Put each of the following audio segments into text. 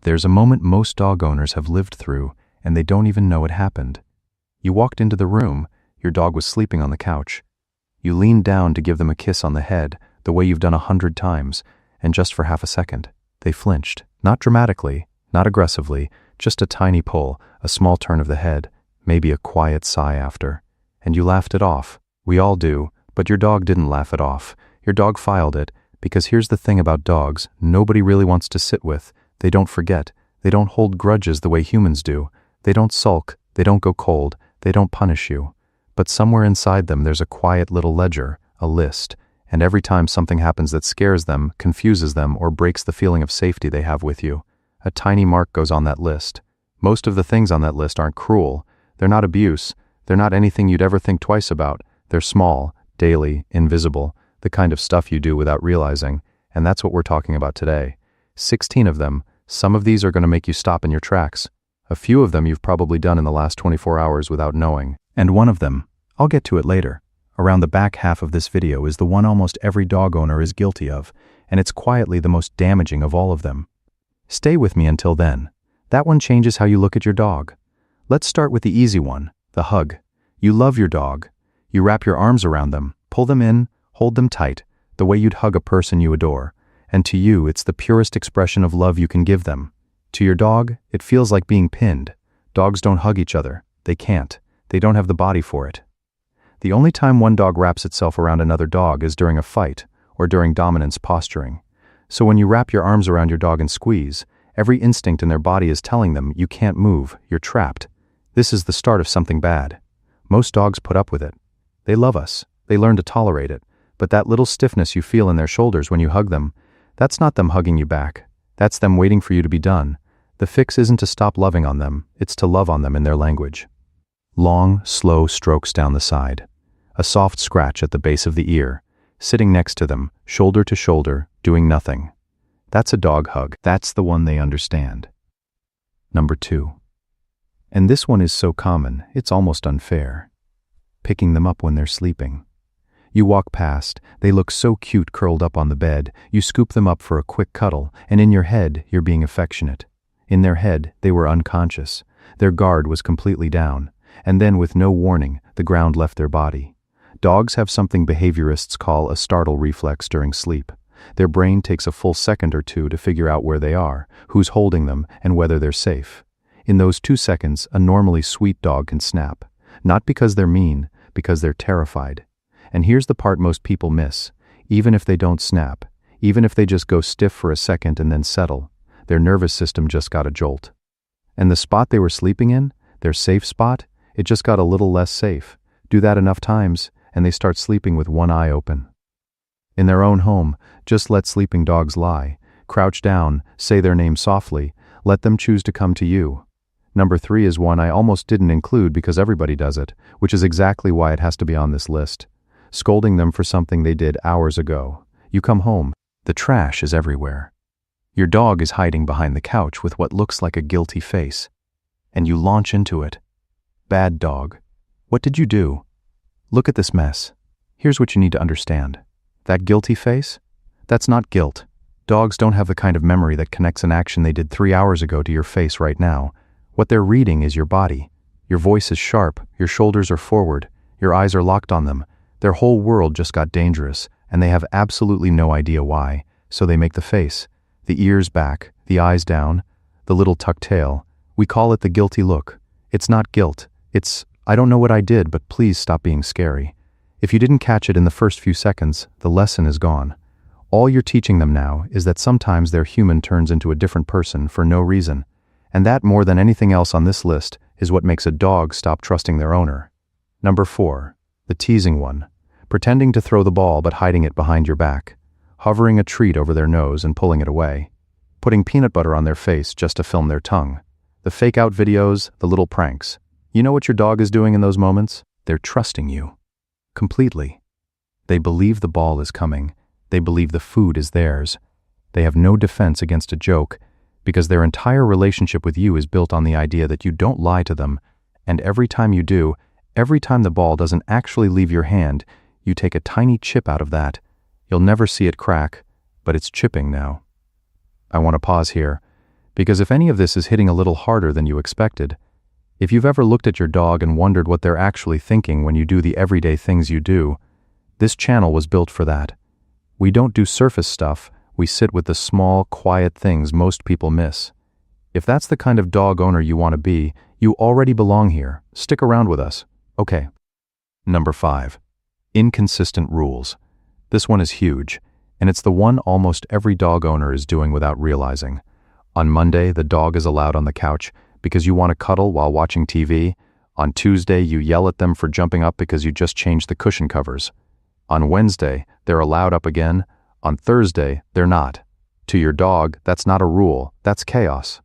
There's a moment most dog owners have lived through, and they don't even know it happened. You walked into the room, your dog was sleeping on the couch. You leaned down to give them a kiss on the head, the way you've done 100 times, and just for half a second, they flinched. Not dramatically, not aggressively, just a tiny pull, a small turn of the head, maybe a quiet sigh after. And you laughed it off. We all do, but your dog didn't laugh it off. Your dog filed it, because here's the thing about dogs nobody really wants to sit with. They don't forget. They don't hold grudges the way humans do. They don't sulk. They don't go cold. They don't punish you. But somewhere inside them there's a quiet little ledger, a list, and every time something happens that scares them, confuses them, or breaks the feeling of safety they have with you, a tiny mark goes on that list. Most of the things on that list aren't cruel. They're not abuse. They're not anything you'd ever think twice about. They're small, daily, invisible, the kind of stuff you do without realizing, and that's what we're talking about today. 16 of them. Some of these are going to make you stop in your tracks. A few of them you've probably done in the last 24 hours without knowing. And one of them, I'll get to it later, around the back half of this video is the one almost every dog owner is guilty of, and it's quietly the most damaging of all of them. Stay with me until then. That one changes how you look at your dog. Let's start with the easy one, the hug. You love your dog. You wrap your arms around them, pull them in, hold them tight, the way you'd hug a person you adore. And to you, it's the purest expression of love you can give them. To your dog, it feels like being pinned. Dogs don't hug each other. They can't. They don't have the body for it. The only time one dog wraps itself around another dog is during a fight or during dominance posturing. So when you wrap your arms around your dog and squeeze, every instinct in their body is telling them you can't move, you're trapped. This is the start of something bad. Most dogs put up with it. They love us. They learn to tolerate it. But that little stiffness you feel in their shoulders when you hug them, that's not them hugging you back. That's them waiting for you to be done. The fix isn't to stop loving on them, it's to love on them in their language. Long, slow strokes down the side. A soft scratch at the base of the ear. Sitting next to them, shoulder to shoulder, doing nothing. That's a dog hug. That's the one they understand. Number 2. And this one is so common, it's almost unfair. Picking them up when they're sleeping. You walk past, they look so cute curled up on the bed, you scoop them up for a quick cuddle, and in your head, you're being affectionate. In their head, they were unconscious. Their guard was completely down, and then with no warning, the ground left their body. Dogs have something behaviorists call a startle reflex during sleep. Their brain takes a full second or two to figure out where they are, who's holding them, and whether they're safe. In those 2 seconds, a normally sweet dog can snap. Not because they're mean, because they're terrified. And here's the part most people miss. Even if they don't snap, even if they just go stiff for a second and then settle, their nervous system just got a jolt. And the spot they were sleeping in, their safe spot, it just got a little less safe. Do that enough times, and they start sleeping with one eye open. In their own home, just let sleeping dogs lie. Crouch down, say their name softly, let them choose to come to you. Number 3 is one I almost didn't include because everybody does it, which is exactly why it has to be on this list. Scolding them for something they did hours ago. You come home, the trash is everywhere. Your dog is hiding behind the couch with what looks like a guilty face. And you launch into it. Bad dog. What did you do? Look at this mess. Here's what you need to understand. That guilty face? That's not guilt. Dogs don't have the kind of memory that connects an action they did 3 hours ago to your face right now. What they're reading is your body. Your voice is sharp, your shoulders are forward, your eyes are locked on them. Their whole world just got dangerous, and they have absolutely no idea why, so they make the face. The ears back, the eyes down, the little tucked tail. We call it the guilty look. It's not guilt. It's, I don't know what I did, but please stop being scary. If you didn't catch it in the first few seconds, the lesson is gone. All you're teaching them now is that sometimes their human turns into a different person for no reason. And that, more than anything else on this list, is what makes a dog stop trusting their owner. Number 4. The teasing one. Pretending to throw the ball but hiding it behind your back. Hovering a treat over their nose and pulling it away. Putting peanut butter on their face just to film their tongue. The fake-out videos, the little pranks. You know what your dog is doing in those moments? They're trusting you. Completely. They believe the ball is coming. They believe the food is theirs. They have no defense against a joke, because their entire relationship with you is built on the idea that you don't lie to them, and every time you do, every time the ball doesn't actually leave your hand, you take a tiny chip out of that. You'll never see it crack, but it's chipping now. I want to pause here, Because if any of this is hitting a little harder than you expected, if you've ever looked at your dog and wondered what they're actually thinking when you do the everyday things you do, this channel was built for that. We don't do surface stuff, we sit with the small, quiet things most people miss. If that's the kind of dog owner you want to be, you already belong here. Stick around with us. Okay. Number 5. Inconsistent rules. This one is huge, and it's the one almost every dog owner is doing without realizing. On Monday, the dog is allowed on the couch because you want to cuddle while watching TV. On Tuesday, you yell at them for jumping up because you just changed the cushion covers. On Wednesday, they're allowed up again. On Thursday, they're not. To your dog, that's not a rule, that's chaos.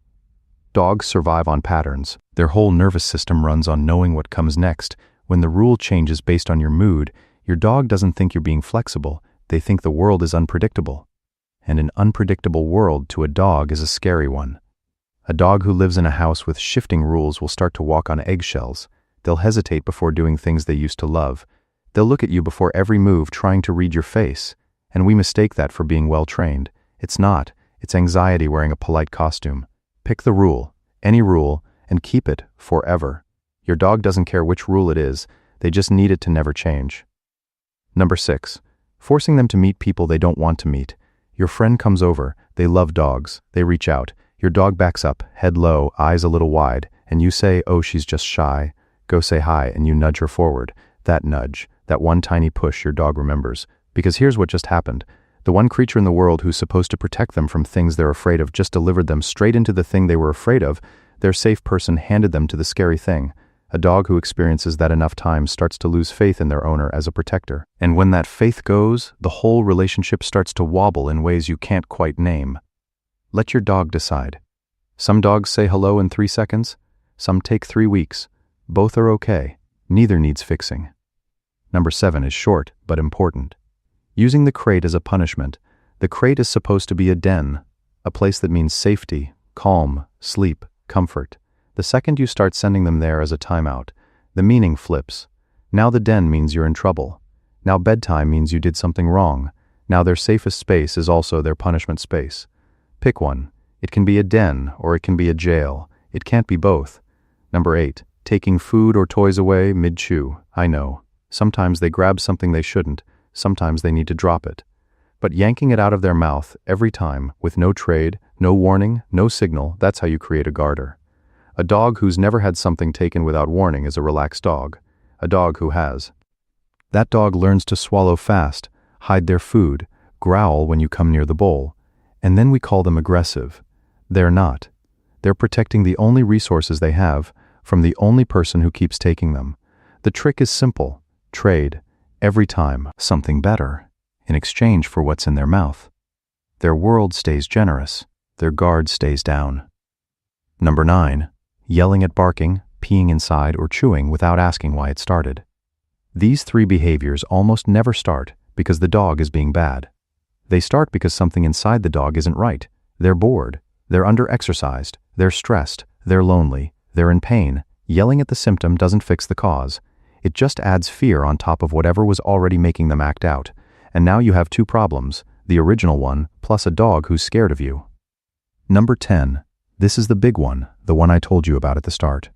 Dogs survive on patterns. Their whole nervous system runs on knowing what comes next. When the rule changes based on your mood, your dog doesn't think you're being flexible, they think the world is unpredictable. And an unpredictable world to a dog is a scary one. A dog who lives in a house with shifting rules will start to walk on eggshells. They'll hesitate before doing things they used to love. They'll look at you before every move trying to read your face. And we mistake that for being well-trained. It's not. It's anxiety wearing a polite costume. Pick the rule, any rule, and keep it forever. Your dog doesn't care which rule it is, they just need it to never change. Number 6. Forcing them to meet people they don't want to meet. Your friend comes over, they love dogs, they reach out. Your dog backs up, head low, eyes a little wide, and you say, "Oh, she's just shy." Go say hi, and you nudge her forward. That nudge, that one tiny push your dog remembers. Because here's what just happened. The one creature in the world who's supposed to protect them from things they're afraid of just delivered them straight into the thing they were afraid of. Their safe person handed them to the scary thing. A dog who experiences that enough times starts to lose faith in their owner as a protector. And when that faith goes, the whole relationship starts to wobble in ways you can't quite name. Let your dog decide. Some dogs say hello in 3 seconds. Some take 3 weeks. Both are okay. Neither needs fixing. Number 7 is short, but important. Using the crate as a punishment. The crate is supposed to be a den, a place that means safety, calm, sleep, comfort. The second you start sending them there as a timeout, the meaning flips. Now the den means you're in trouble. Now bedtime means you did something wrong. Now their safest space is also their punishment space. Pick one. It can be a den or it can be a jail. It can't be both. Number 8. Taking food or toys away mid-chew. I know. Sometimes they grab something they shouldn't. Sometimes they need to drop it. But yanking it out of their mouth every time, with no trade, no warning, no signal, that's how you create a garter. A dog who's never had something taken without warning is a relaxed dog. A dog who has. That dog learns to swallow fast, hide their food, growl when you come near the bowl. And then we call them aggressive. They're not. They're protecting the only resources they have from the only person who keeps taking them. The trick is simple. Trade. Every time, something better, in exchange for what's in their mouth. Their world stays generous, their guard stays down. Number 9. Yelling at barking, peeing inside, or chewing without asking why it started. These 3 behaviors almost never start because the dog is being bad. They start because something inside the dog isn't right. They're bored, they're under-exercised, they're stressed, they're lonely, they're in pain. Yelling at the symptom doesn't fix the cause. It just adds fear on top of whatever was already making them act out. And now you have 2 problems, the original one, plus a dog who's scared of you. Number 10. This is the big one, the one I told you about at the start.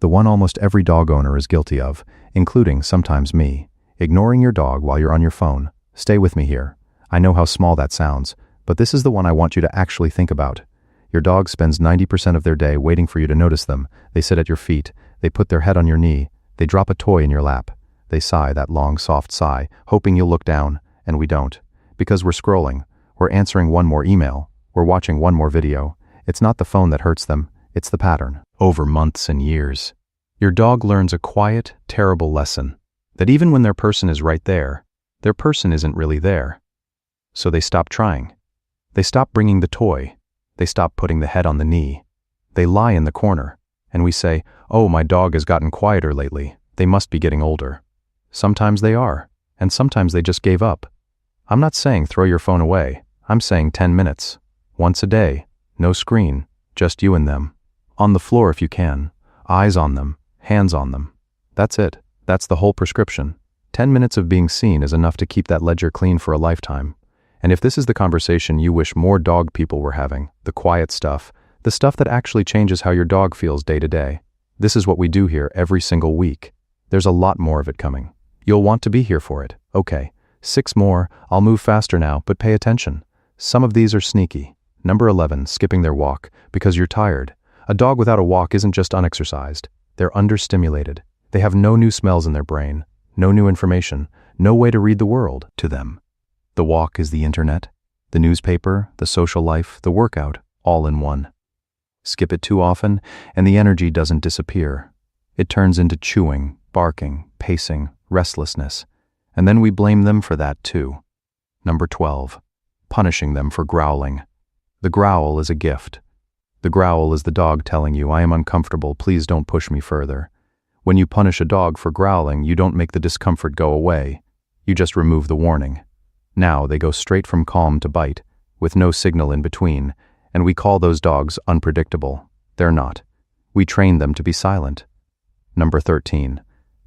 The one almost every dog owner is guilty of, including sometimes me. Ignoring your dog while you're on your phone. Stay with me here. I know how small that sounds, but this is the one I want you to actually think about. Your dog spends 90% of their day waiting for you to notice them. They sit at your feet. They put their head on your knee. They drop a toy in your lap. They sigh that long, soft sigh, hoping you'll look down, and we don't. Because we're scrolling. We're answering one more email. We're watching one more video. It's not the phone that hurts them. It's the pattern. Over months and years. Your dog learns a quiet, terrible lesson. That even when their person is right there, their person isn't really there. So they stop trying. They stop bringing the toy. They stop putting the head on the knee. They lie in the corner. And we say, "Oh, my dog has gotten quieter lately. They must be getting older." Sometimes they are, and sometimes they just gave up. I'm not saying throw your phone away. I'm saying 10 minutes. Once a day. No screen. Just you and them. On the floor if you can. Eyes on them. Hands on them. That's it. That's the whole prescription. 10 minutes of being seen is enough to keep that ledger clean for a lifetime. And if this is the conversation you wish more dog people were having, the quiet stuff, The stuff that actually changes how your dog feels day to day. This is what we do here every single week. There's a lot more of it coming. You'll want to be here for it. Okay, 6 more. I'll move faster now, but pay attention. Some of these are sneaky. Number 11, skipping their walk because you're tired. A dog without a walk isn't just unexercised. They're understimulated. They have no new smells in their brain, no new information, no way to read the world to them. The walk is the internet, the newspaper, the social life, the workout, all in one. Skip it too often, and the energy doesn't disappear. It turns into chewing, barking, pacing, restlessness, and then we blame them for that too. Number 12, punishing them for growling. The growl is a gift. The growl is the dog telling you, I am uncomfortable, please don't push me further. When you punish a dog for growling, you don't make the discomfort go away. You just remove the warning. Now they go straight from calm to bite, with no signal in between, and we call those dogs unpredictable. They're not. We train them to be silent. Number 13,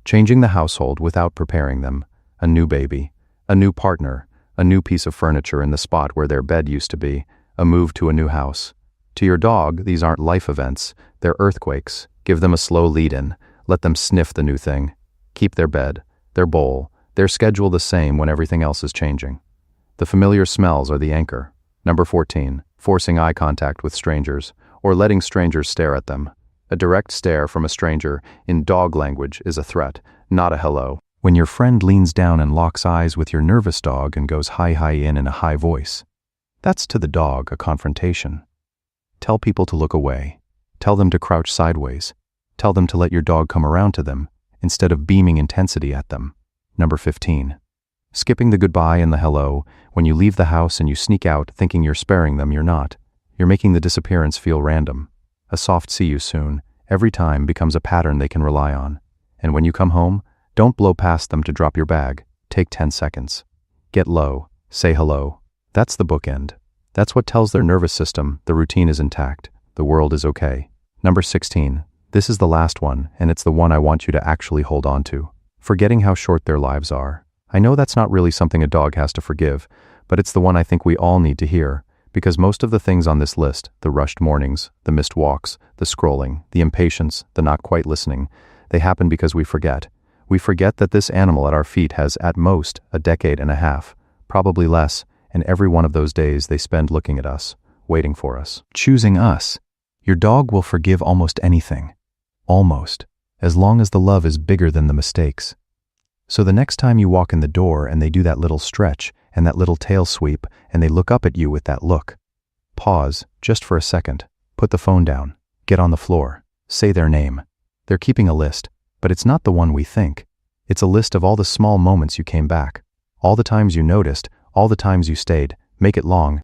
changing the household without preparing them. A new baby, a new partner, a new piece of furniture in the spot where their bed used to be, a move to a new house. To your dog, these aren't life events, they're earthquakes. Give them a slow lead-in, let them sniff the new thing. Keep their bed, their bowl, their schedule the same when everything else is changing. The familiar smells are the anchor. Number 14, forcing eye contact with strangers, or letting strangers stare at them. A direct stare from a stranger in dog language is a threat, not a hello. When your friend leans down and locks eyes with your nervous dog and goes hi in a high voice, that's to the dog a confrontation. Tell people to look away. Tell them to crouch sideways. Tell them to let your dog come around to them, instead of beaming intensity at them. Number 15. Skipping the goodbye and the hello. When you leave the house and you sneak out thinking you're sparing them, you're not. You're making the disappearance feel random. A soft see you soon, every time, becomes a pattern they can rely on. And when you come home, don't blow past them to drop your bag. Take 10 seconds. Get low. Say hello. That's the bookend. That's what tells their nervous system the routine is intact. The world is okay. Number 16. This is the last one, and it's the one I want you to actually hold on to. Forgetting how short their lives are. I know that's not really something a dog has to forgive, but it's the one I think we all need to hear, because most of the things on this list, the rushed mornings, the missed walks, the scrolling, the impatience, the not quite listening, they happen because we forget. We forget that this animal at our feet has at most a decade and a half, probably less, and every one of those days they spend looking at us, waiting for us, choosing us. Your dog will forgive almost anything. Almost. As long as the love is bigger than the mistakes. So the next time you walk in the door and they do that little stretch and that little tail sweep and they look up at you with that look, pause just for a second, put the phone down, get on the floor, say their name. They're keeping a list, but it's not the one we think. It's a list of all the small moments you came back, all the times you noticed, all the times you stayed. Make it long.